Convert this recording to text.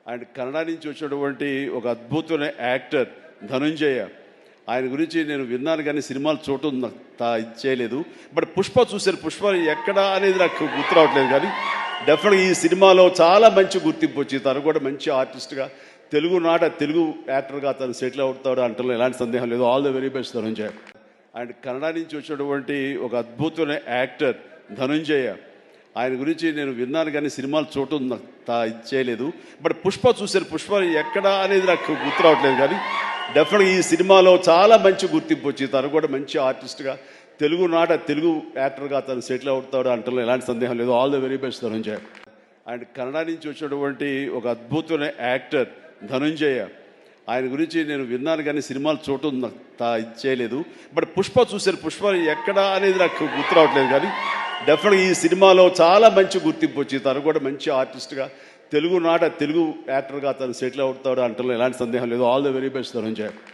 And Kannada నుంచి వచ్చినటువంటి ఒక అద్భుతమైన యాక్టర్ ధనుంజయ. ఆయన గురించి నేను విన్నాను కానీ సినిమాలు చూడటం నాకు ఇది చేయలేదు. బట్ పుష్ప చూశాను. పుష్ప ఎక్కడ అనేది నాకు గుర్తు రావట్లేదు కానీ డెఫినెట్గా ఈ సినిమాలో చాలా మంచి గుర్తింపు వచ్చింది. తను కూడా మంచి ఆర్టిస్ట్గా తెలుగు యాక్టర్గా తను సెటిల్ అవుతాడు అంటలో ఎలాంటి సందేహం లేదు. All the very best Dhananjaya. And Kannada నుంచి వచ్చినటువంటి ఒక అద్భుతమైన యాక్టర్ ధనుంజయ. ఆయన గురించి నేను విన్నాను కానీ సినిమాలు చూడటం నాకు ఇది చేయలేదు. బట్ పుష్ప చూశాను. పుష్ప ఎక్కడ అనేది నాకు గుర్తు రావట్లేదు కానీ డెఫినెట్గా ఈ సినిమాలో చాలా మంచి గుర్తింపు వచ్చింది. తను కూడా మంచి ఆర్టిస్ట్గా తెలుగు యాక్టర్గా తను సెటిల్ అవుతాడు అంటలో ఎలాంటి సందేహం లేదు. All the very best Dhananjaya. And Kannada నుంచి వచ్చినటువంటి ఒక అద్భుతమైన యాక్టర్ ధనుంజయ. ఆయన గురించి నేను విన్నాను కానీ సినిమాలు చూడటం నాకు ఇది చేయలేదు. బట్ పుష్ప చూశాను. పుష్ప ఎక్కడ అనేది నాకు గుర్తు రావట్లేదు కానీ డెఫినెట్గా ఈ సినిమాలో చాలా మంచి గుర్తింపు వచ్చింది. తను కూడా మంచి ఆర్టిస్ట్గా తెలుగు యాక్టర్గా తను సెటిల్ అవుతాడు అంటలో ఎలాంటి సందేహం లేదు. All the very best Dhanunjaya.